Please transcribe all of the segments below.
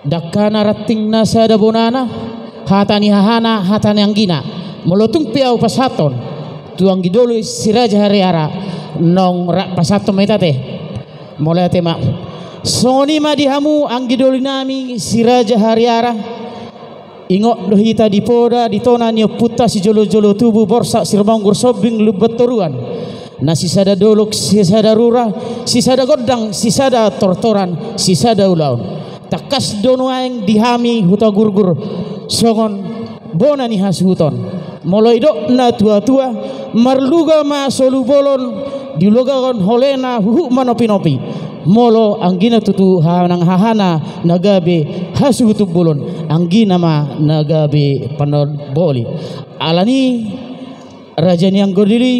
Dakana rating na sa dabonana hatani hahana hatani anggina molotung piau pasaton tuang gidolo si Raja Hariara nong rak pasaton metate mulai tema soni madihamu anggidoli nami si Raja Hariara ingok lohita di poda di tona nio puta si jolo-jolo tubuh borsak sirmanggur sobing lubat toruan na sisada dolok sisada rura sisada godang sisada tortoran sisada ulaun takas dono aeng dihami huta gurgur songon bona ni hasuton moloi dok na tua-tua marluga ma solu bolon dilogagon holena huhu manopi-nopi molo anggina tutu hanang hahana nagabe hasu hutu bolon anggina ma nagabe panod boli alani raja ni anggodili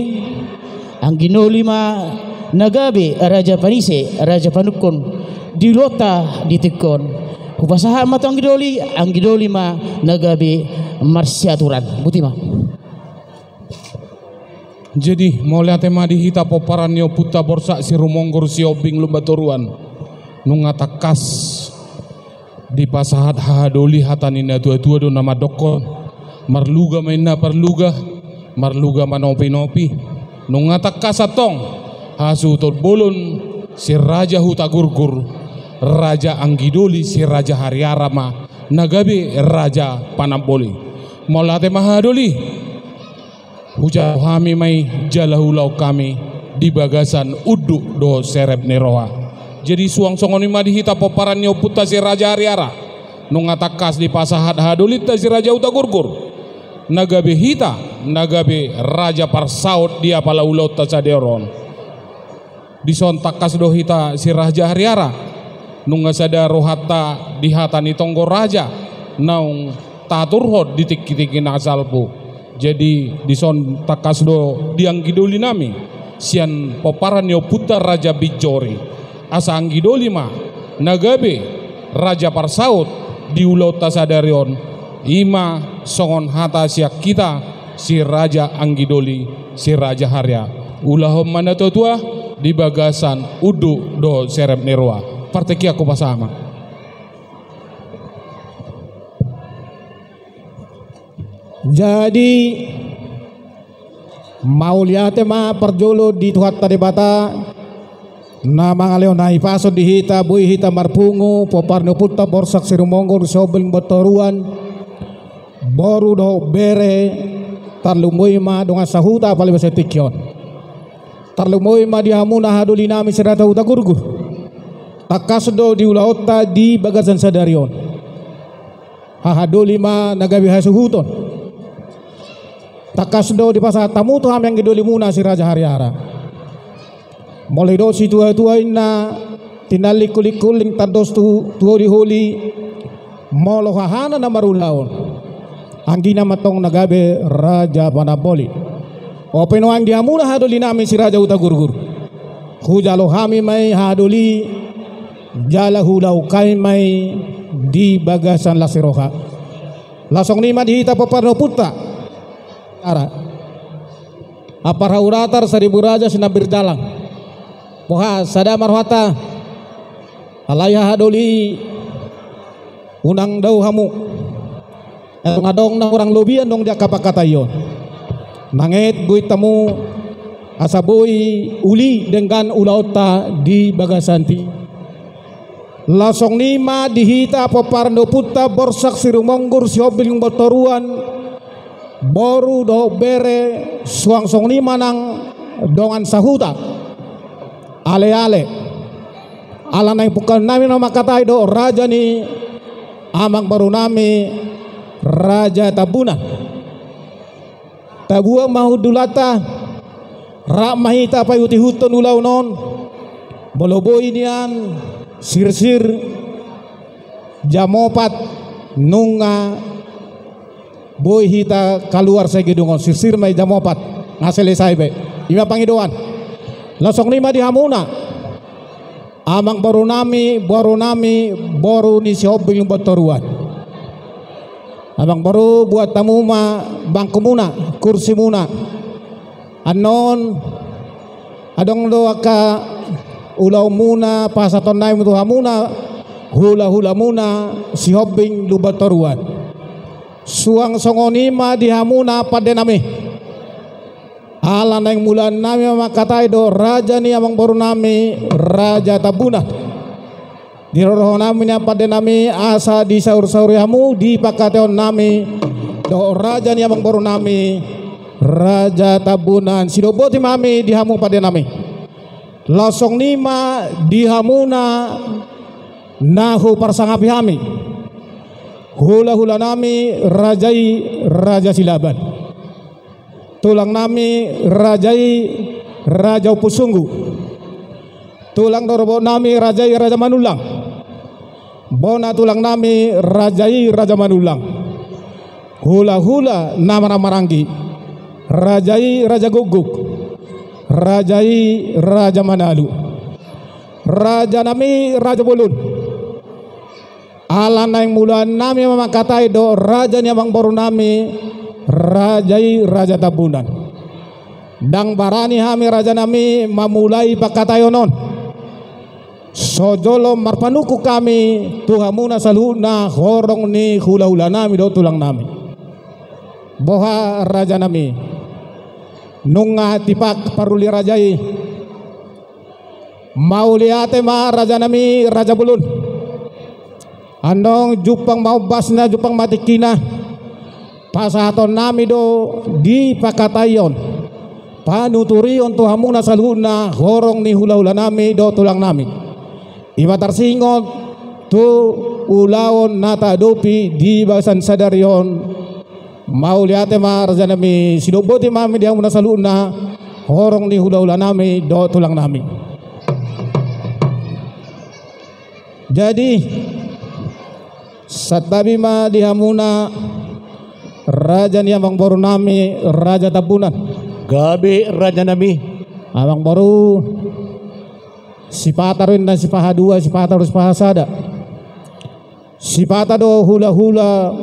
angginoli ma nagabe raja panise raja panukon dilota ditekon kupasaha matu anggidoli ma nagabe marsiaturan butima. Jadi mulai tema dihita poparan nio puta borsak si rumonggor si obing lumbatoruan nunga takas di pasahat hahadoli hatanina tua-tua do nama dokon marluga maina parluga marluga manopi-nopi nunga takas atong hasu tot bolon si Raja Huta Gurgur Raja Anggidoli si Raja Hariara ma nagabe Raja Panamboli molate mahadoli huja hami mai jalahulau kami di bagasan uduk do serep neroha jadi suang songoni ma dihita poparan nyo puta si Raja Hariara nunga takas di pasahat hadolita si Raja Huta Gurgur nagabe hita nagabe Raja Parsaut dia pala ulau tasaderon dison takas do hita si Raja Hariara nunga sada rohata di hatani tonggo raja naung taturhod ditik-tikin asalpu jadi dison takas do diang gidoli nami sian poparan yo putar Raja Bijori asa anggidoli ma nagabe Raja Parsaut di ulau tasadarion ima songon hata siak kita si Raja Anggidoli si Raja Harya ulahom mana tua di bagasan udu do serep nerwa parteki aku pasama. Jadi mau lihat ma perjolo di tuhat tadi bata nama ngaleo nahi paso di hita bui hita marpungu poparno puta borsak sirumonggo sobel botoruan boru do bere tarlumoi ma donga sahuta pale basa tikyon tarlumoi ma dihamuna haduli nami serata Huta Gurgur takasdo di ulaota di bagasan sadarion hahadoli ma nagabi hasuhuton takasdo di pasar tamu tu ham yang gidoli muna si Raja Hariara mulai do si tua-tua inna tinali kulikuling tados tu tuori holi molo hahana na marulaon anggina matong nagabe Raja Panamboli openo ang dihamuna hadoli nami si Raja Huta Gurgur hujalo hami mai hadoli jala hulau kai mai di bagasan lasiroha lasong nima dihita paparno puta ara apar hauratar seribu raja sinabir dalang poha sada marwata alaya hadoli unang dau hamu ngadong na orang lobian dong dia kapakatayon nanget buit tamu asabui uli dengan ulauta di bagasanti lasong nima dihita poparno puta borsak sirumonggur siobil botoruan boru do bere suang song nima nang dongan sahuta ale-ale ala nang pukal nami nama katai do raja ni amang baru nami Raja Tabuna tabua mahudulata rak mahita payuti huton ulau non boloboi nian sir-sir jamopat nunga boy hita keluar saya gedungon sir-sir mai jamopat ngaselesai be ima pangidoan lasong lima di hamuna amang baru nami baru ni si hobi yung botoruan abang baru buat tamu ma bangku muna kursi muna anon adong do aka ulau muna pasaton naim tu hamuna hula-hula muna si Hobbing lubatoruan suang songonima dihamuna pada nami ala nang mulan nami makatai do raja ni amang baru nami raja tabuna di roh nami pada nami asa di saur-saur hamu di pakateon nami do raja ni amang baru nami raja tabunan sidoboti mami dihamu pada nami losong nima dihamuna nahu parsangapi hami hula-hula nami raja silaban tulang nami raja pusunggu tulang dorobo nami raja manulang bona tulang nami raja manulang hula-hula nama ranggi raja guguk raja manalu raja nami raja bulun ala naing mulan nami makatai do raja nyamang baru nami raja tabunan dang barani hami raja nami mamulai pakatayonon sojolo marpanuku kami tuhamuna saluna horong ni hula-hula nami do tulang nami boha raja nami nunga tipak paruli rajai mau liate ma raja nami raja bulun andong jupang mau basna jupang matikina pasaton nami do di pakatayon panuturion tuhamuna saluna horong ni hula-hula nami do tulang nami ibatar singot tu ulawon nata dopi di basan sadarion mau liate ma raja nami sidoboti mami dia muna saluna horong ni hula-hula nami do tulang nami. Jadi satabi ma dihamuna raja ni amang baru nami raja tabunan gabi raja nami amang baru si patarin dan si pahadua si patarus pahasada si patado hula-hula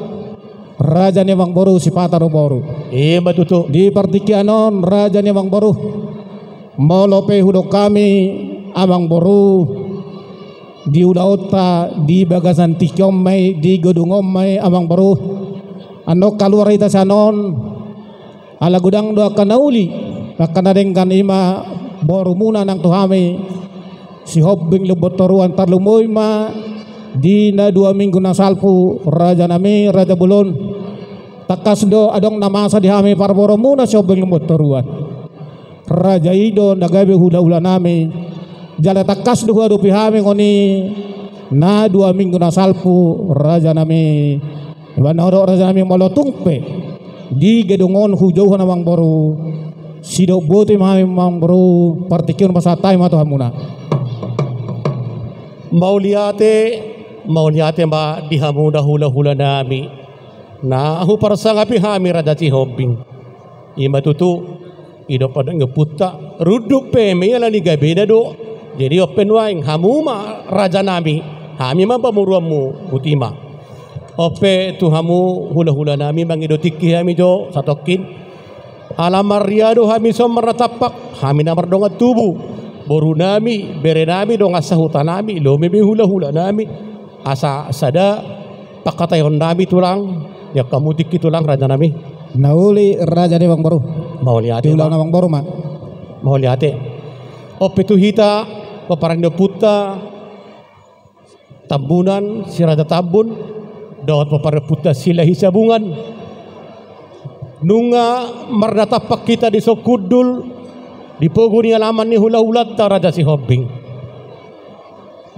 raja ni amang baru si pataro baru batutu di partikianon raja ni amang baru molope hudok kami amang baru di udaota di bagasan tikyom may di godungom may amang baru ano kaluar ita sanon ala gudang do kanauli akanadengkan ima baru muna nang tuhami si Hobbing lubotoruan tarlumoy ma di na 2 minggu na salpu raja nami raja bulon takas do adong namasa dihami para boro muna si Hobbing lubotoruan raja ido nagabe hula-hula nami jala takas duha do pihami ngoni na 2 minggu na salpu raja nami ibanoro raja nami molotungpe di gedungon hujauhan amang baru sido bote mami amang baru partikion pasatay matuhamuna mau liate ma dihamuna hula-hula nami na ahu parsangapi hami raja si Hobbing imatutu ido pada ngeputta ruduk pe meyala ni gabeda do jadi open waing hamuma raja nami hami ma pamuruamu butima ope tu hamu hula-hula nami mangido tikki hami jo satokin alamar riado hami som meratapak hami namar donga tubuh boru nami bere nami donga sahuta nami lo memi hula-hula nami asa sada pakatayon nami tulang ya kamu tikki tulang raja nami nauli raja ni bang baru mau liate tulang na bang baru ma mau liate ope tu hita paparang puta tambunan si raja tambun dawat paparang puta sila hisabungan nunga mardatapak kita di sokudul di pogoni alaman ni hula-hulat ta raja si Hobbing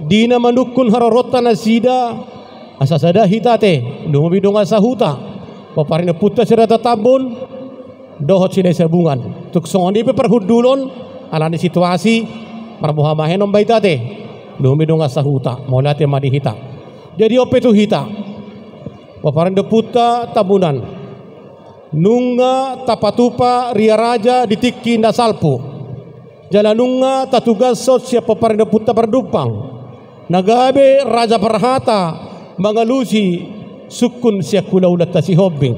dina manukun harorota na sida asasada hitate dumabidong asahuta paparang puta si raja tambun dohot sila hisabungan tuksong di perhudulon ala ni situasi marmuhamahen om baitate dumidong asahuta molate madihita jadi ope tu hita paparang puta tabunan nunga tapatupa ria raja ditikki na salpo jala nunga tatugasot siya paparang puta berdupang nagabe raja perhata mangalusi sukun siya kulaulat ta si Hobbing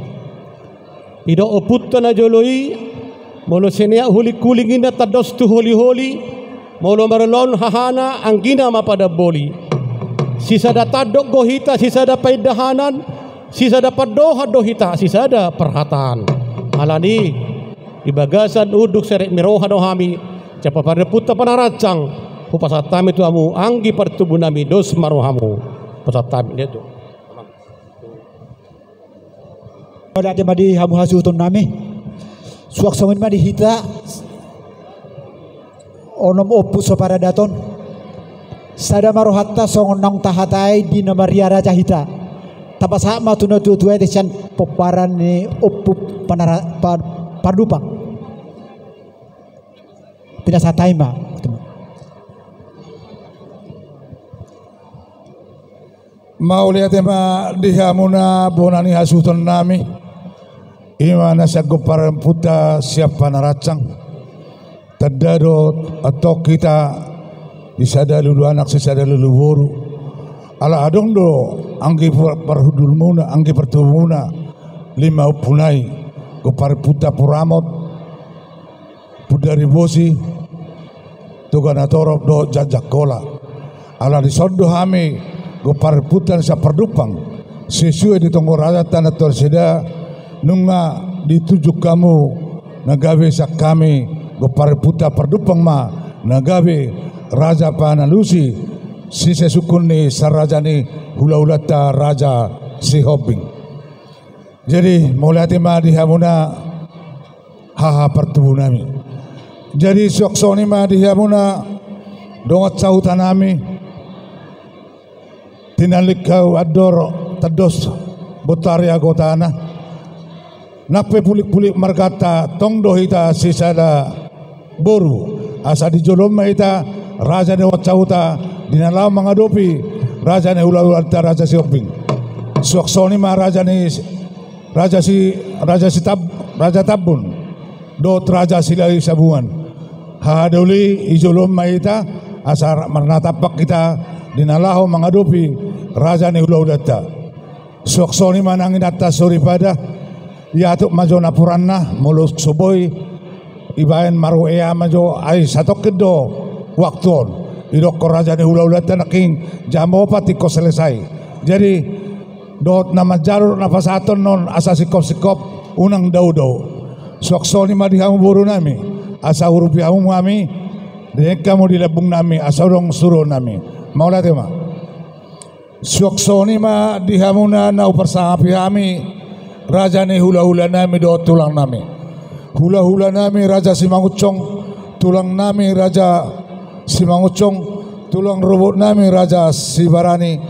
ido oputta na joloi molo senia huli kulingin na tados tu holi-holi molo marlon hahana ang ginama pada boli sisada tadok gohita, sisada paidahanan, sisada padoha dohita, sisada perhataan. Alani ibagasan uduk serek miroha dohami, capa pada puta panaracang, upasatami tuamu anggi pertubunami dos marohamu, pasatami dia tu. Pada dia madi hamu hasutun nami, suak somin madi hita, onom opus para daton. Sada marohatta songonong tahatai di namaria raja hita. Tapas hak matuna tuai desan poparan ni opup padupang. Tidak satai ma. Mau lihat ma dihamuna bonani hasuton nami. Imana saguparan puta siapa naracang. Tadado atau kita isada lulu anak sisada lulu boru ala adong do anggi parhudul muna anggi pertumuna lima upunai ko parputa puramot pudari bosi tugana torop do jajakola ala disondo hami ko parputan sa perdupang sesuai di tonggorada tanah torseda nunga ditujuk kamu nagawe sak kami ko parputa perdupang ma nagawe Raja Panalusi si sesukun ni sarajani hula-hulata Raja si Hobing. Jadi mulai tema dihamuna haha pertubuh nami. Jadi soksoni ma dihamuna dongat sautan nami tinalik kau ador tedos botaria gotana nape pulik-pulik margata tong dohita sisada boru asa di joloma ita Raja ne wacauta dinalau mengadopi Raja ne hula-hulata Raja si Hobing. Soksoni ma Raja Tabun dot Raja silai sabungan haduli ijolom maita asar marnatapak kita dinalahu mengadopi Raja ne hula-hulata. Soksoni ma nangin atas suri pada yatuk majo napuranna mulus suboy ibaen maru ea majo ai satok kedo waktuon idok raja ni hula-hulata naking jamo pati ko selesai. Jadi dot nama jarur napasaton non asa sikop unang daw-daw. Soksoni madihamu buru nami asa urupiamu kami dek kamu dilebung nami asa urong suro nami. Maulah tema. Soksoni ma dihamuna na upersangapi kami raja ni hula-hula nami dot tulang nami. Hula-hula nami Raja Simangucong, tulang nami Raja Simangucong, tulang robot nami Raja Sibarani,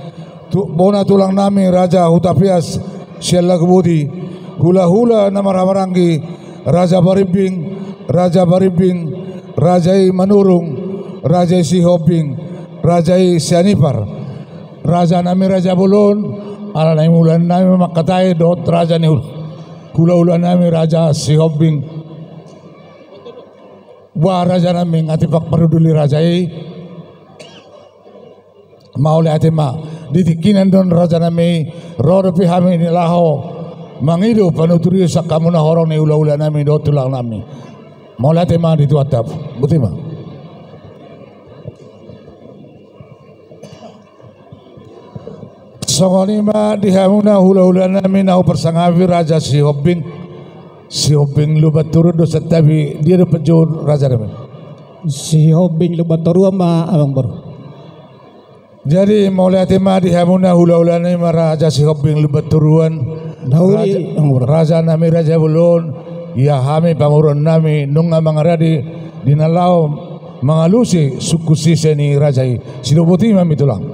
bona tulang nami Raja Hutapias, Siala Kebudi, hula-hula nama Ramarangi, Raja Barimbing, Rajai Manurung, Rajai Si Hobing, Rajai Sianipar, Raja nami Raja Bulun, ala nami ulan nami makatai dot Raja ni hula-hula nami Raja Si Hobing. Wah raja nami ngatipak peruduli rajai mau le atema ditikinan don raja nami rodo pihami ni laho mangidu panuturi sakamuna horong ni ula-ula nami do tulang nami mau le atema ditu atap butima songonima dihamuna hula-hula nami nau persangawi Raja Si Hobing. Si Hobing lubat turun dosa tapi dia dapat jauh raja nami. Si Hobing lubat turun ma abang baru. Jadi mulai tema dihamuna hula-hula nami Raja Si Hobing lubat turuan. Raja nami Raja Bulun. Ya hami pangurun nami nunga mangaradi dinalau mangalusi suku sisa ni Raja Siloboti mami tulang.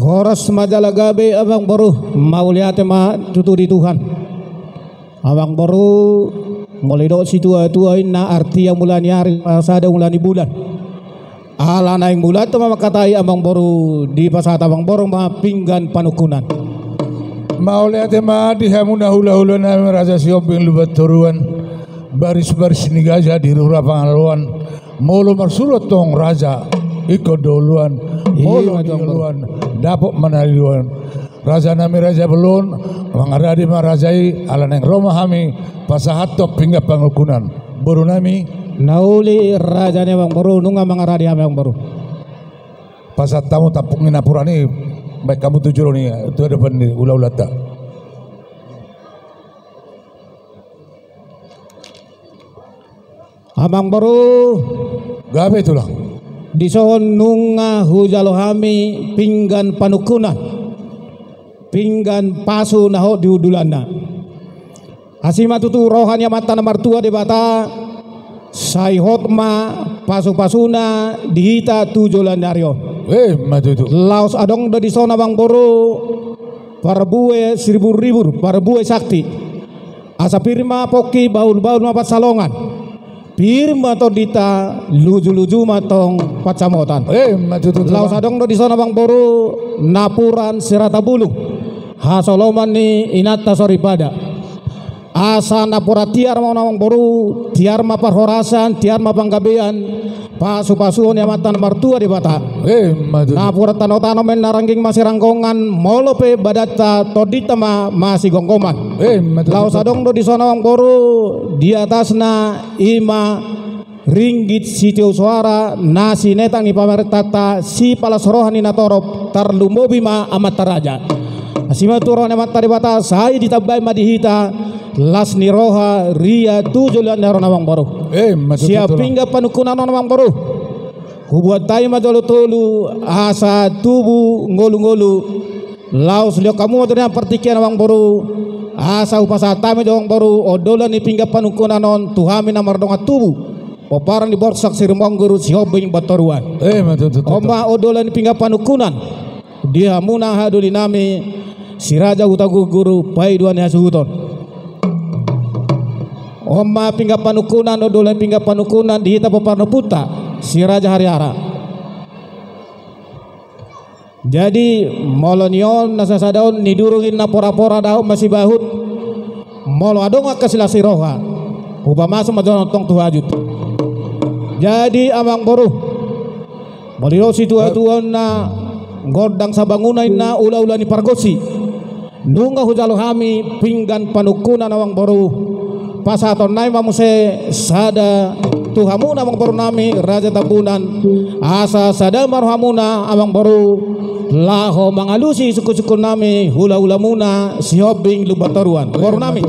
Horas majalah gabe abang baru mau lihat tema tuturi Tuhan. Abang baru mulai dok situa-tua ina arti yang mulai hari pasada mulai bulan. Ala naik bulan tu mama katai abang baru di pasada abang baru ma pinggan panukunan. Mau lihat ma dihamuna hula-hula nami Raja Si Hobing lubat turuan baris-baris ni gajah di rura pangaluan mulu marsurat tong raja ikut duluan mulu duluan dapat menaliluan. Raja nami Raja Belun mangaradi marajai ala neng Roma hami pasahatok pingga pangukunan baru nami nauli raja ne bang baru nunga mangaradi abang baru pasat tamu tapungin apurani baik kamu tujuh ni tu ada depan ni ulah-ulah tak. Amang baru Gabe itulah. di sohon nunga hujalohami pinggan panukunan pinggan pasu naho diudulana asima tutu rohanya mata nomor tua di bata sai hotma pasu-pasuna dihita tujulan dario Maju itu. laos adong do di sona bang boru parabue 1000 parabue sakti asa pirma poki baul-baul mapat salongan pirma to dita luju-luju matong pacamotan Maju itu. laos adong do di sana bang boru napuran sirata bulu hasoloman ni inata soripada asa napura tiar mau nawang boru tiar ma parhorasan tiar ma panggabean pasu-pasuon yang matan martua di bata Maju. napura tano-tano men narangging masih ranggongan molope badata todita ma masih gonggoman laos adong do di sana bang boru di atasna ima ringgit sitio suara nasi netang ni pamertata si palas rohani natorop tarlumobi ma amat taraja asima turone mata di bata sai ditabai madihita las ni roha ria tujulan naro namang baru siap pingga panukunan namang baru hubuat tayo madolo tolu asa tubu ngolu-ngolu laos liok kamu madanya partikian namang baru asa upasa tame namang baru odolan ni pingga panukunan non tuhami namar donga tubu paparan di borsak sirmong guru siobing batoruan oma odolan ni pingga panukunan dia muna haduli nami si raja utagu guru paiduan ya suhuton Oma pingga panukunan odolan pingga panukunan dihita paparno puta si raja hariara. Jadi molonion nasasadaon nidurungin na pora-pora daun masih bahut molo adong kasilasi roha upa masuk majon tong tuhajut. Jadi amang boru moliro si tua-tua na godang sabangunay na ula-ula ni pargosi nunga hujalo hami pinggan panukunan awang boru pasaton nai mamuse sada tuhamuna amang boru nami raja tabunan asa sada marhamuna amang boru laho mangalusi suku-suku nami hula-hula muna siobing lubataruan boru nami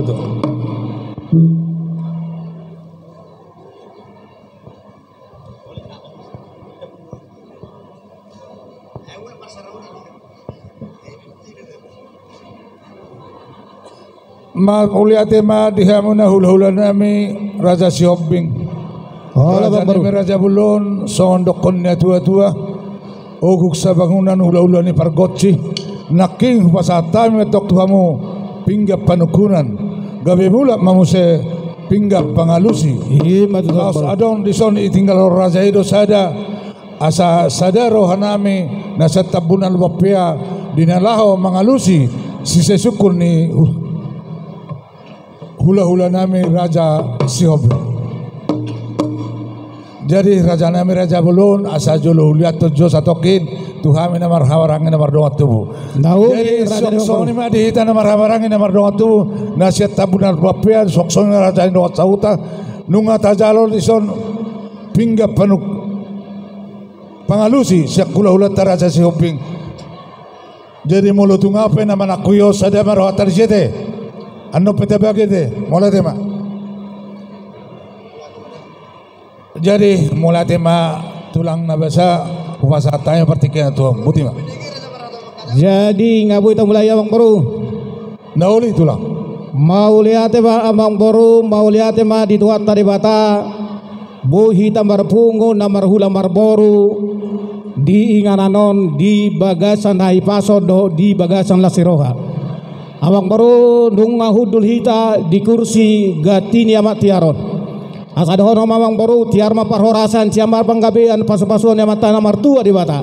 ma uliate ma dihamuna hula-hula nami raja siobing raja nami raja bulon sondokon tua-tua oguk sa bangunan hula-hula ni pargotsi naking pasata metok tuhamu pingga panukunan gabe mula mamuse pingga pangalusi laos adon dison itinggal raja ido sada asa sada rohanami nasa tabunan wapia dinalaho mangalusi sisesukun ni hula-hula nami raja Sihob. Jadi raja nami raja bulun asa jolo lihat tujuh satokin tuhami namar hawarangin namar doa tubuh. Jadi sok-sok ni mah dihita namar hawarangin namar doa tubuh nasihat tabunan bapian sok-sok ni raja doa sauta nunga tajalol dison pingga panuk pangalusi siak hula-hula raja Sihobing. Jadi mulut ngapain nama nak kuyos ada marohatan jete. Anu peta bagete mulai tema. Jadi mulai tema tulang nabasa upasatanya pertikian tuh buti mak. Jadi ngabu itu mulai abang baru. Nauli tulang. Mau lihat ba abang baru mau lihat ma di tuat tadi bata. Buhi tambar pungu namar hula marboru di ingananon di bagasan hai pasodo di bagasan lasiroha. Abang baru nunga hudul hita di kursi gatini amat tiaron. Asadohon mamang baru tiar ma parhorasan ciamar panggabean pasu-pasuan yang mata namar tua di bata.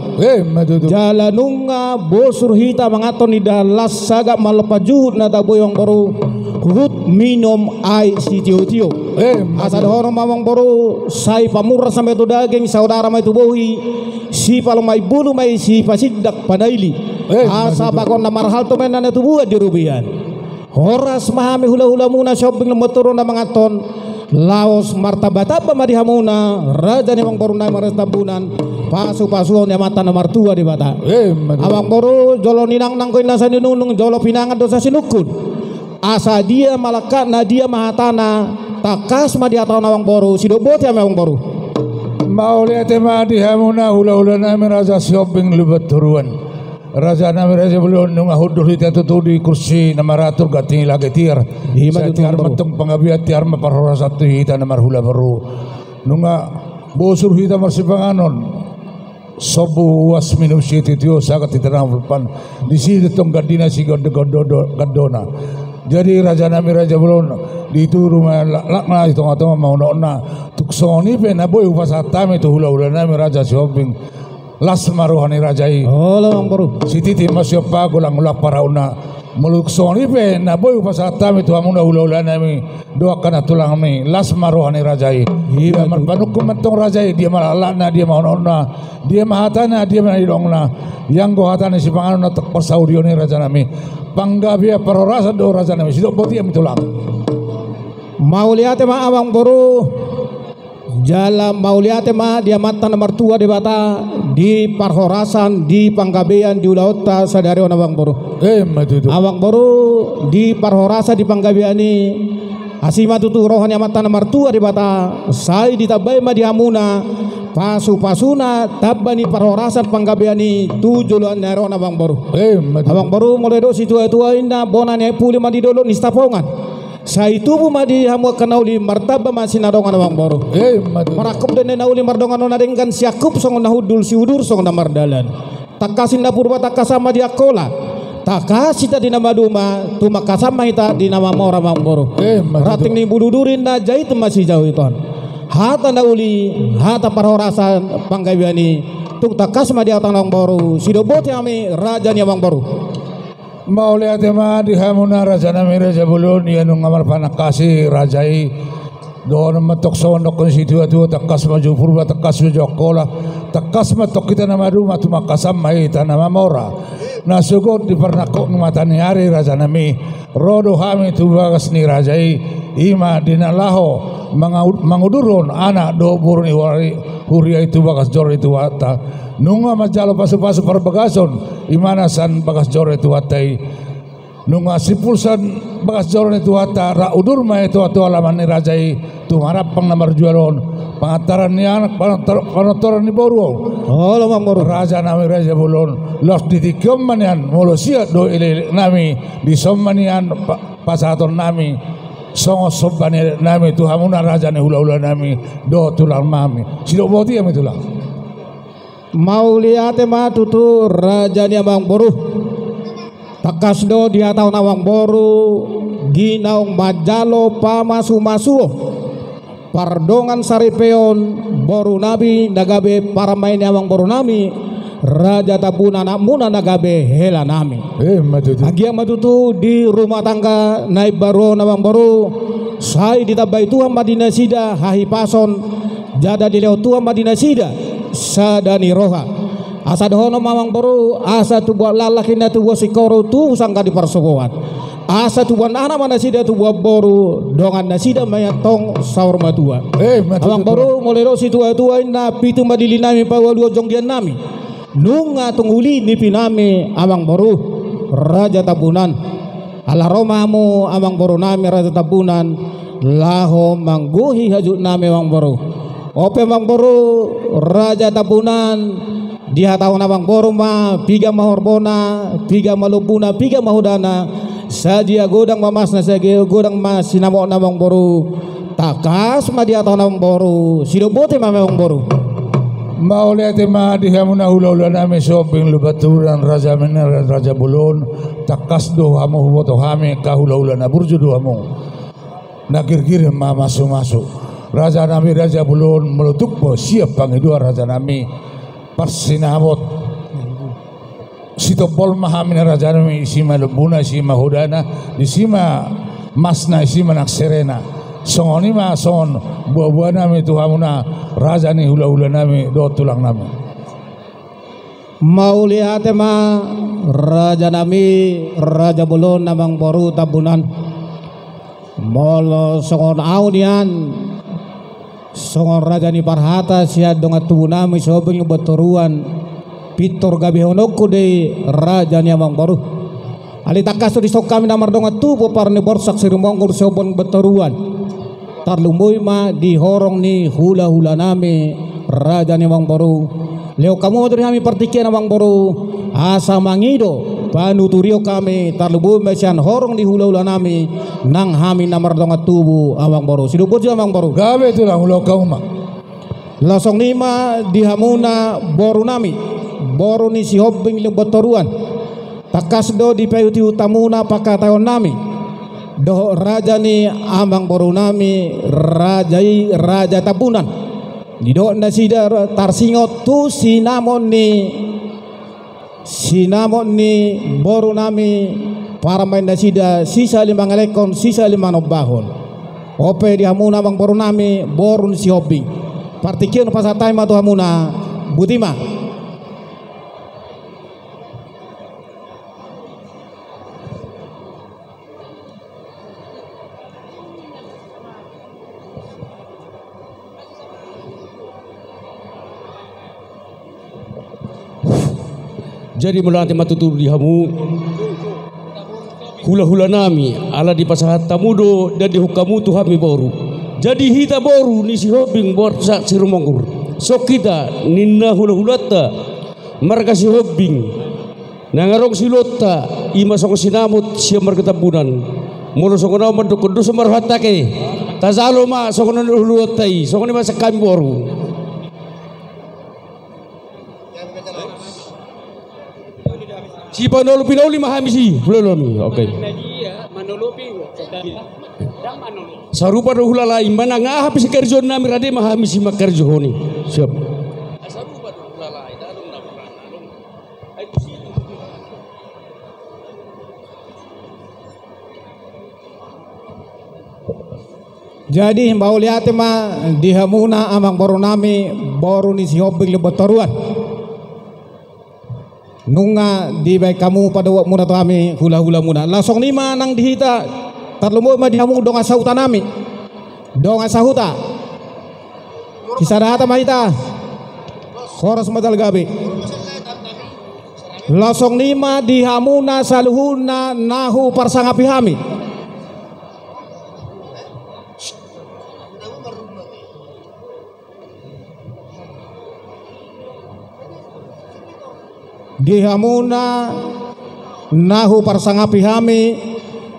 Jalan nunga bosur hita mangaton di dalas sagak malepajuhut na taboy yang baru hut minum ai si tio-tio. Asadohon mamang baru sai pamurah sampai tu daging saudara mai tu bohi si palung mai bulu mai si pasidak padaili. Asa bakon namar hal to menan itu buat di rubian. Horas mahami hula-hula muna shopping lemah turun na mangaton. Laos martabata pamadihamuna raja ni Awang Boru nami raja tabunan pasu-pasuon ni mata nomor 2 di bata. Awang Boru jolo ninang nang koin nasa ninunung jolo pinangan dosa sinukun. Asa dia malaka na dia mahatana takas madihatau Awang Boru sidobot ya Awang Boru. Mauliate madihamuna hula-hula nami raja Siobing Lubaturuan. Raja nami raja belum nung ahudul hita tutu di kursi nama ratur gating lagi tiar. Saya tiar matung pangabiat tiar maparhora satu hita nama hula baru. Nunga bosur hita marsipanganon. Sobu was minum siti tio sakat titerang vulpan. Di sini tong gadina si gadona. Jadi raja nami raja belum di itu rumah lakna itu ngatong mau nona tuksoni pe naboy upasatame tu hula-hula nami raja Siobing. Las maruhani rajai. Oh Awang Boru. Siti masih gulang ulak parauna meluksoni pe na boy pasatami tu amuna ula-ula nami doakan tulang mi las maruhani rajai. Dia marpanukum mentong rajai dia malalana dia maunona dia mahatana dia manidongna yang gohatana si panganona tak persaudioni raja nami panggabia perorasa do raja nami sidok boti ami tulang. Mauliate ma Awang Boru jalan mauliate ma dia mata nomor 2 di bata di parhorasan di panggabean di ulaota sadari Awang Boru. Awang Boru di parhorasa di panggabean ni asima tutu rohani mata nomor 2 di bata sai ditabai ma di hamuna pasu-pasuna tabani parhorasan panggabean ni tujuan nero Awang Boru. Awang Boru mulai do situ tua inda bonane puli ma di dolo ni stapongan. Sai tubuh madi hamu kanauli martaba masih nadongan Awang Boru. Marakop dan nauli mardongan onadengkan siakup song nahudul si udur song namardalan. Takasin dapur takasama di akola. Takasita di nama duma tuma kasama ita di nama mora Awang Boru. Rating ni bududurin na jahit masih jauh itu. Hata nauli hata parhorasan panggawiani tuk takasama di atang Awang Boru. Sidobot yami raja ni Awang Boru. Mauliate ma dihamuna raja nami raja bulun ya nung ngamar panakasi rajai doon matok sondok konstitua takas maju purba takas maju kola takas matok kita nama rumah tu makasam mai tanama mora nasugot di pernakok matani hari raja nami rodo hami tu bagas ni rajai ima dinalaho mangudurun anak do burni wari huria itu bagas jor itu wata nunga majalo pasu-pasu perbagason imana san bagas jor itu watai nunga sipulsan bagas jor itu wata ra udur ma itu watu alaman ni rajai tu harap pang namar jualon pangataran ni anak panatoran ni boru Awang Boru raja nami raja bulon los ditikom manian molosia do ile nami di sommanian pasaton nami songo sobbani nami tu hamuna raja ni hula-hula nami do tulang mami sidok boti ami tulang. Mauliate ma tutu raja ni Awang Boru takas do dia tahu Awang Boru ginaung majalo pamasu-masuo pardongan saripeon Boru nabi nagabe para main Awang Boru nami raja tabuna namuna nagabe hela nami. Agia matutu di rumah tangga naib baru Awang Boru sai ditabai Tuhan Madinah Sida hahi pason jada di leo Tuhan Madinah Sida sadani roha asa dohono Awang Boru asa tu buat lalaki na tu buat sikoro tu sangka di persokoan asa tu buat anak mana sida tu buat Boru dongan nasida mayatong saur matua. Awang Boru mulai do situ tua na pitu madili nami pawalu jongdian nami nunga tungguli nipi nami Awang Boru raja tabunan ala romamu Awang Boru nami raja tabunan laho mangguhi hajut nami Awang Boru ope Awang Boru raja tabunan dia tahu Awang Boru ma piga mahorbona piga malubuna piga mahudana sadia godang mamasna sage godang mas sinamo Awang Boru takas ma dia tahu Awang Boru sidobote ma Awang Boru. Mauliate ma dihamuna hula-hula nami Siobing Lubaturuan raja mener raja bulun takas do hamu huboto hami ka hula-hula na burju do hamu nakir-kir ma masuk-masuk raja nami raja bulun melutuk bo siap pangidua raja nami persinamot sitopol mahamin raja nami isima lubuna isima hudana isima masna isima nakserena songoni ma son buah-buah nami tuhamuna raja ni hula-hula nami do tulang nami. Mauliate ma raja nami raja bulun Awang Boru tabunan Molo songon aunian songon raja ni parhata siad donga tubunami sobeng betoruan pitor gabi honokku de raja ni amang baru ali takaso di sok kami namar donga tubo parne borsak sirumongkur sobeng betoruan tarlumboy ma di horong ni hula-hula nami raja ni amang baru leo kamu dari kami partikian amang baru asa mangido panuturio kami tarlubu mesian horong di hula-hula nami nang hami namar donga tubu amang baru sidubut amang baru Gabe tu lang ulo kauma. lasong nima di hamuna boru nami boru ni si hobbing yung botoruan takas do di payuti utamuna pakatayon nami do raja ni amang boru nami raja tabunan di do na sida tarsingot tu sinamon ni boru nami para main nasida sisa 5 lekon sisa 5 nobahon ope di hamuna bang boru nami boru si hobbing partikion pasatay matu hamuna butima jadi melatih matutur di hamu hula-hula nami ala di pasahat tamudo dan di hukamu tu hami boru jadi hita boru ni si hobbing borsak si rumongkur so kita ninna hula-hulata marga si hobbing nangarong si lotta ima song sinamut siya marga tabunan mulu song na madukun do sumarhatake tazalo ma song na hulutai song ni masa kami boru si panolopi mahami si hulalomi oke sarupa do hulala imbana nga hapi si kerjon nami rade mahami si makerjo honi siap sarupa do hulala idalong na pranalong ay kusito jadi mbau liate ma di hamuna amang boru nami boru ni si hobbing le botoruan nunga di baik kamu pada wak muna kami hula-hula muna langsung nima nang dihita tarlumo ma dihamu donga sahuta nami donga sahuta kisadata mahita khoras madal gabe langsung nima dihamuna saluhuna nahu parsangapi hami dihamuna nahu parsangapi hami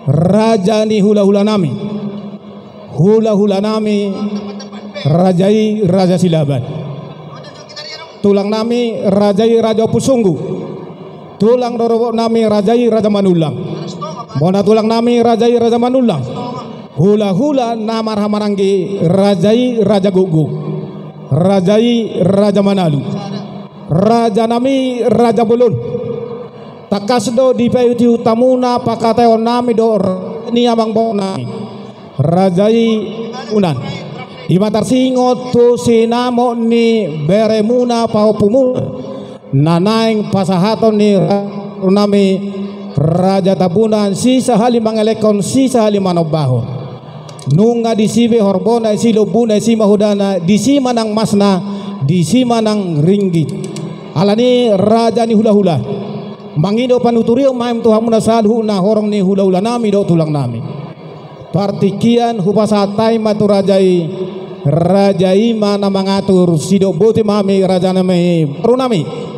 raja ni hula-hula nami rajai raja silaban tulang nami rajai raja pusunggu tulang dorobo nami rajai raja manulang bona tulang nami rajai raja manulang hula-hula namar hamaranggi rajai raja guguk rajai raja manalu raja nami raja bulun takasdo di payuti utamuna pakatayon nami do ni amang bona rajai unan imatar singot tu sinamo ni beremuna paupumu nanaing pasahaton ni nami raja tabunan sisa halimang elekon sisa halimanobaho nunga disibe horbona silobuna simahudana disima nang masna disima nang ringgit alani raja ni hula-hula mangido panuturio maim tuhamuna salhu na horong ni hula-hula nami do tulang nami partikian hupasatai matu rajai mana mangatur sido bote mami raja nami runami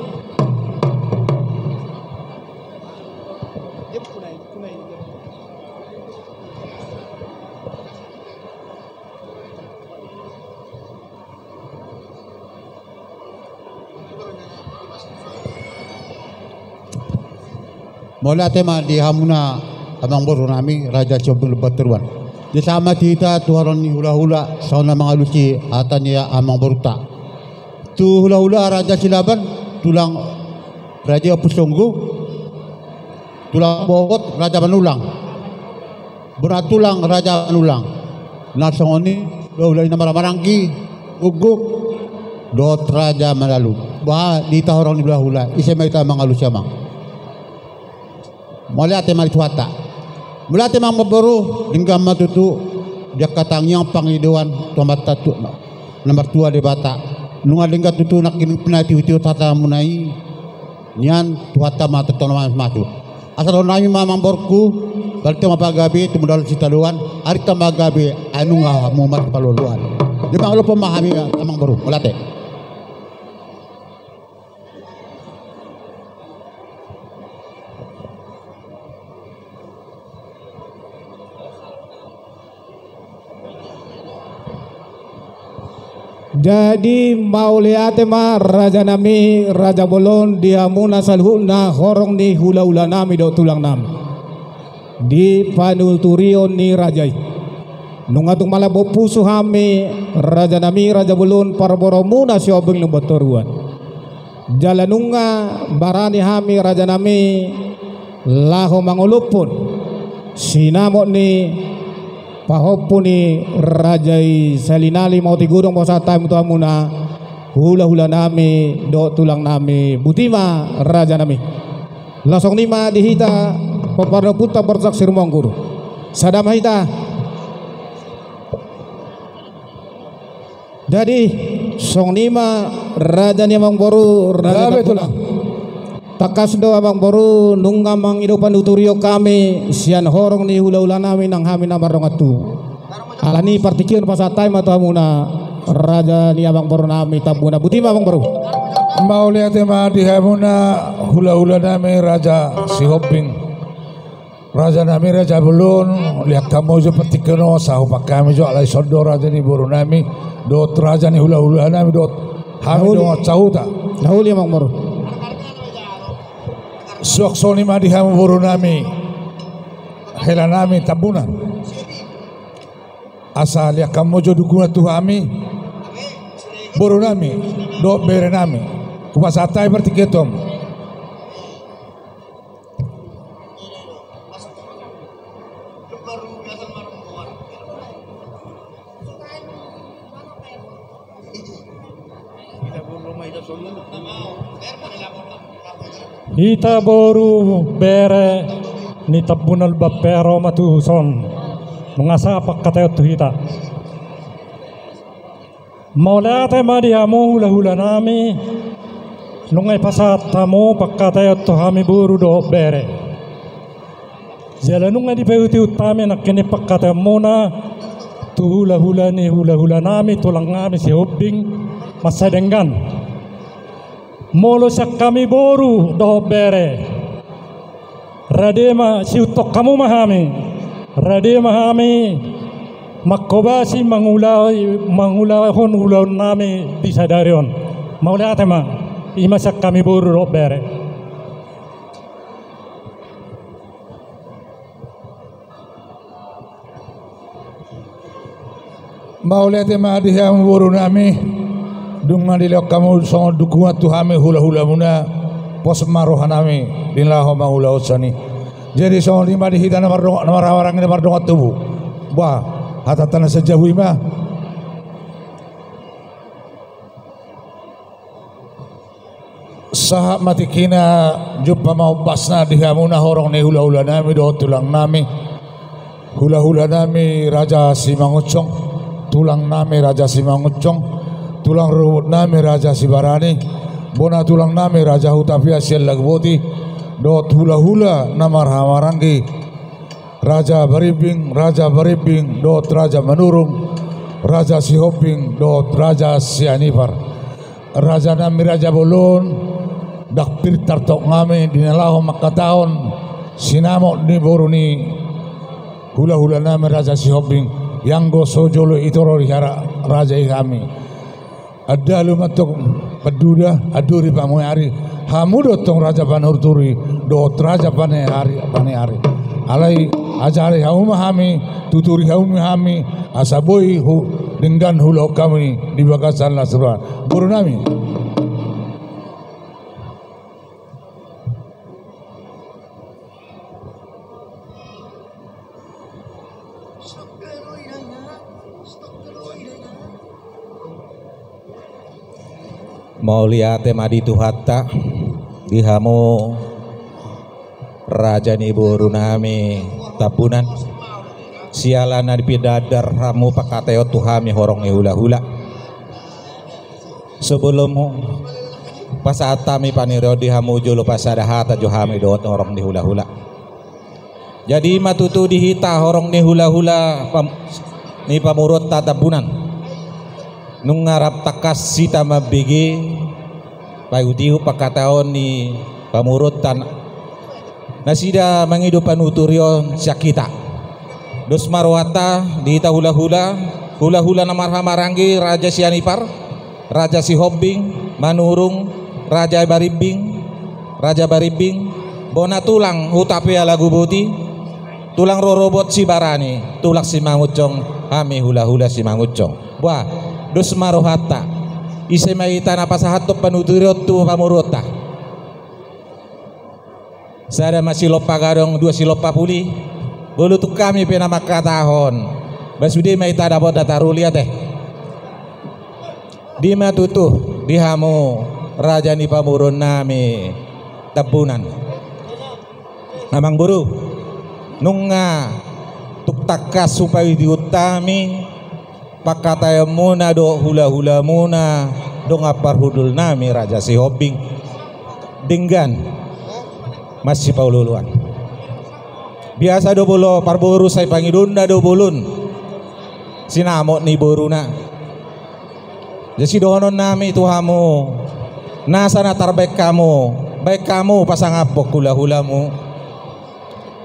Mula tema di hamuna amang boru nami raja Ciobeng Lebaturuan. Di sama kita tuharon ni hula-hula sauna mga luci atanya amang boruta. Tu hula-hula raja Silaban tulang raja Pusunggu tulang bokot raja Manulang. Berat tulang raja Manulang. Nasongoni hula-hula ina marangki uguk dot raja Manalu. Bah di tahoron ni hula-hula isema ita mga luci amang. Mula te malituata Mulate mang maboru hingga matutu dia katangyang pangiduan tomat tatu nomor 2 di bata lunga lingga tutu nak kini penati utiu tata munai nyan tuata mata tonoma matu asal nami mamang borku berarti mapagabi tumudal citaluan ari tamagabi anu nga mumat paluluan di bang lo pemahami amang boru mulate. Jadi mauliate ma raja nami raja bolon dia muna salhuna horong ni hula-hula nami do tulang nami di panul turion ni rajai nungatung malabo pusu hami raja nami raja bolon parboro muna siobeng lumbotoruan jalanunga barani hami raja nami laho mangulupun sinamo ni pahopuni rajai salinali mau tigurong posata mutua muna hula-hula nami do tulang nami butima raja nami lasong nima dihita paparna puta bersak sirmong guru sadam hita jadi song nima raja ni amang boru raja tulang takas do abang boru nungga mang idopan uturio kami sian horong ni hula-hula nami nang hami namarong atu alani partikion pasatai matamuna raja ni abang boru nami tabuna butima abang boru mau lihat ma di hamuna hula-hula nami raja si hopping raja nami raja belum lihat kamu seperti keno sahu pak kami jo alai sodo raja ni boru nami dot raja ni hula-hula nami dot hami do cahuta nahuli abang boru suak soni ma di hamu boru nami hela nami tabunan asal ya kamu jodoh guna tu kami boru nami do bere nami kupasatai berarti ketom Hita boru bere ni tabunal bapero matuson mengasa pakatayot tu hita maulate madiamu hula-hula nami nungai pasat tamu pakatayot tu hami boru do bere jala nungai di peuti utami nak kini pakatayot muna tu hula-hula ni hula-hula nami tulang nami si hobbing masadenggan molo sak kami boru do bere radema si utok kamu mahami radema mahami makobasi mangulai hon ulon nami disadarion maulate ma ima sak kami boru do bere maulate ma di hamu boru nami dungan di lok kamu songo dukungan tu hami hula-hula muna pos marohan nami dinlah ma hula usani jadi songo lima di hita nomor orang nomor dongat tubuh wah hata tanah sejauh ima sahab mati kina jumpa mau basna di hamuna horong ni hula-hula nami do tulang nami hula-hula nami raja Simangucong tulang nami raja Simangucong tulang ruwut nami raja Sibarani bona tulang nami raja Hutapia sial lagboti dot hula-hula namar hamarangi raja Barimbing dot raja Manurung raja Sihoping dot raja Sianipar raja nami raja Bolon dak pirtar tok ngame dinalaho makataon sinamo ni boruni hula-hula nami raja Sihoping yang go sojolo itoro hara raja kami ada lumatok peduda aduri pamuari hamudo tong raja Banur Turi dot raja panehari alai ajari haumahami tuturi haumahami asaboi dengan hula kami di bagasan lasura guru nami mau lihat madi tu hatta dihamu raja ni boru nami tapunan sialana dipidadar ramu pakateo tuhami horong hula-hula sebelum pasatami paniro dihamu julu pasada hata johami doot horong di hula-hula jadi matutu dihita horong ni hula-hula ni pamurut tatabunan nung ngarap takas sita mabigi payutiu pakataon ni pamurutan nasida mangidupan uturion syakita dos marwata dihita hula-hula hula-hula na marhamaranggi raja sianipar raja si Hobbing manurung raja baribbing bona tulang hutape lagu buti tulang rorobot si barani tulak si mangucong hami hula-hula si mangucong wah dos marohata isay maita na pasahato panuturot tu pamurota sada masilopa garong 2 silopa puli bulu tu kami penamakatahon basudi maita dapat dataruli teh di matutu dihamu raja ni pamurun nami tabunan namang buru nunga tuktakas supaya diutami pakataya muna do hula-hula muna do ngapar hudul nami raja si Hobbing dinggan masih paululuan biasa do bolo parburu say pangidunda do bulun sinamot ni boruna jadi dohonon nami tuhamu nasa natar baik kamu pasang apok hula-hulamu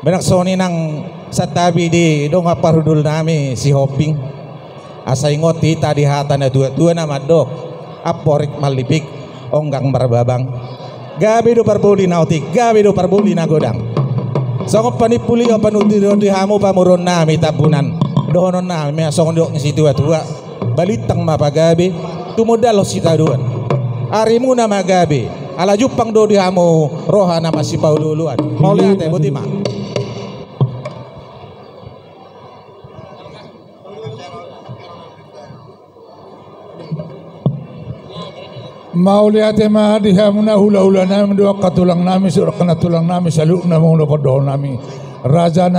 benak soni nang satabi di do ngapar hudul nami si Hobbing asa ingot tita di hata na dua nama dok aporik malipik onggang barbabang gabi do parbuli nautik gabi do parbuli na godang songop panipuli o panutiro di hamu pamurun nami tabunan dohonon nami asong dok ngisi tua balitang mapagabi tumodalo si taduan arimu na magabi ala jupang do di hamu roha nama si paululuan mau lihat ya butima mau lihat ma dihamuna hula-hula nami dua katulang nami surah kena tulang nami saluk nami ulo kodoh nami raja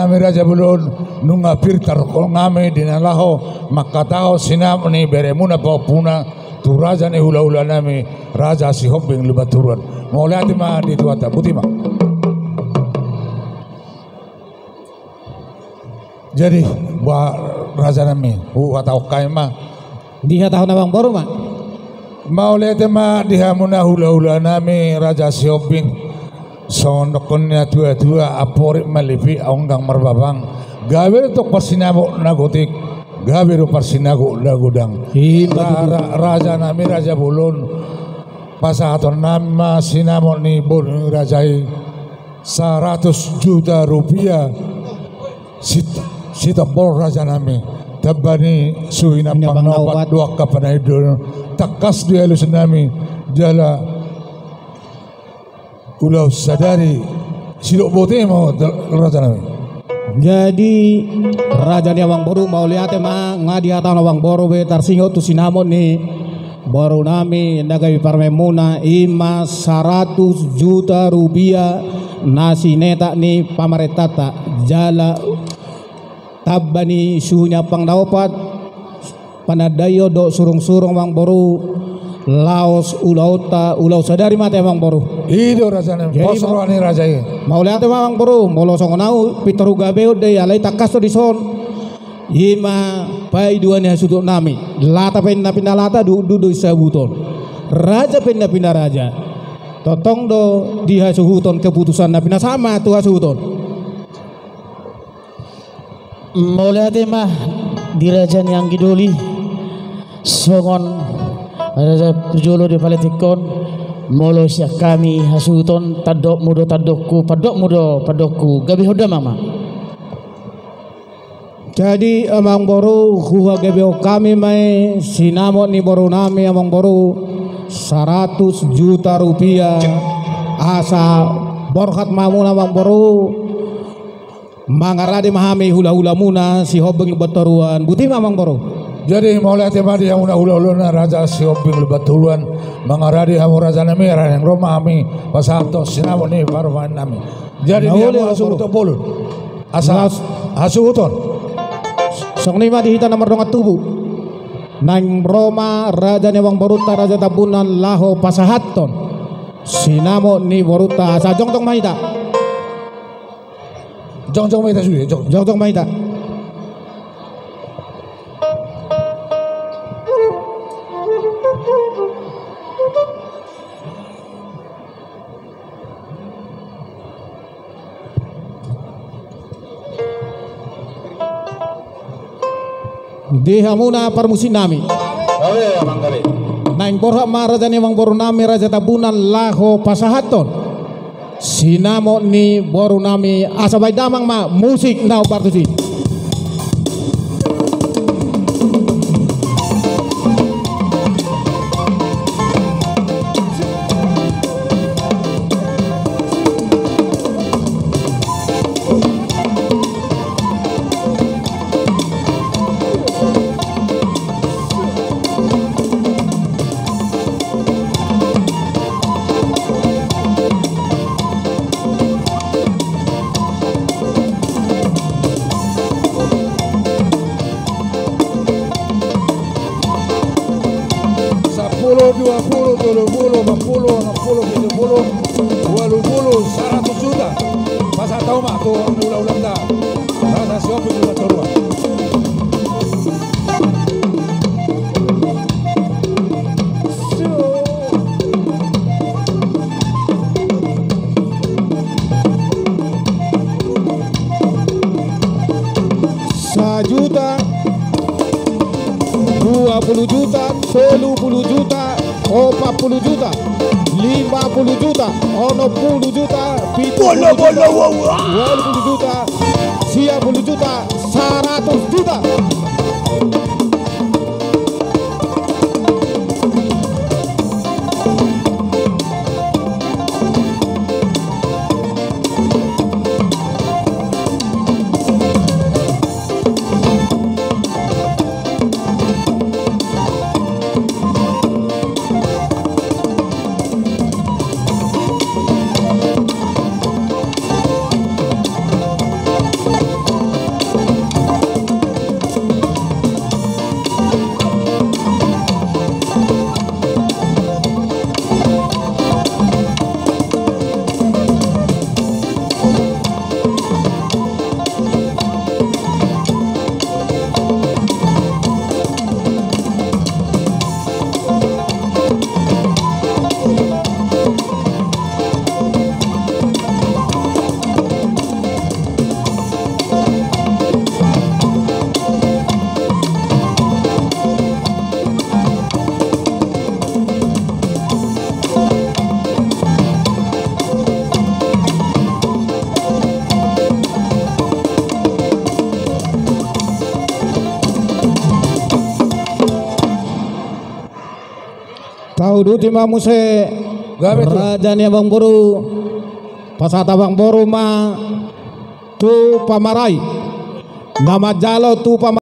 belon nunga pirtar kol nami dinalaho makataho sinam ni beremuna paupuna tu raja ni hula-hula nami raja si Hobbing lubaturan mau lihat ma di tua tabuti ma jadi buat raja nami atau kaima dia tahu nawang baru ma mau lihat ma dihamuna hula-hula nami raja si Hobbing sondokonnya tua aporik malipi onggang marbabang gawe tok pasinabo nagotik gawe ro pasinago lagodang raja nami raja bulun pasahaton nama sinamo ni bun rajai 100 juta rupiah sita bol raja nami tabani suhina pangnopat dua kapan idul takas dia lu senami jala ulau sadari silok bote mau raja nami jadi raja ni awang boru mau lihat ma ngadi hata awang boru be tarsingo tu sinamon ni boru nami nagai parmemuna ima 100 juta rupiah nasi neta ni pamaretata jala tabani suhunya pang daopat panadayo do surung-surung wang boru laos ulau sadari mate wang boru ido rasanya posro ani raja mau lihat wang boru molo songonau pitoru gabeo de alai takas to dison ima pai dua ni hasuduk nami lata pindah lata du sabuton raja pindah raja totong do di hasuhuton keputusan na pindah sama tu hasuhuton mau lihat mah di raja yang gidoli songon raja jolo di paletikon molo siak kami hasuton tadok mudo tadokku padok mudo padokku gabi hoda mama jadi amang boru huha gebeo kami mai sinamot ni boru nami amang boru 100 juta rupiah asa borhat mamun amang boru mangarade mahami hula-hula muna si Hobbing batoruan buti mamang boru Jadi mulai tema dia una raja sioping lebat duluan mengaradi hamu raja merah yang Roma ami pasanto sinamo ni parwan nami. Jadi dia masuk untuk bolon. Asal hasuton. Song lima dihita nomor dongat tubuh. Nang Roma raja newang Boruta raja tabunan laho pasahaton. Sinamo ni Boruta asa jongtong maita. Jongtong maita sudah. Jongtong maita. Dihamuna permusin nami. Naing borha ma raja ni wang boru nami raja tabunan laho pasahaton. Sinamo ni boru nami asabay damang ma musik nau partusi. Juta, 20 juta, 30 juta, 40 juta, 50 juta, 60 juta, 70 juta, 90 juta, 100 juta. Tahu du tima muse raja ni abang boru pasata bang boru ma tu pamarai nama jalo tu pamarai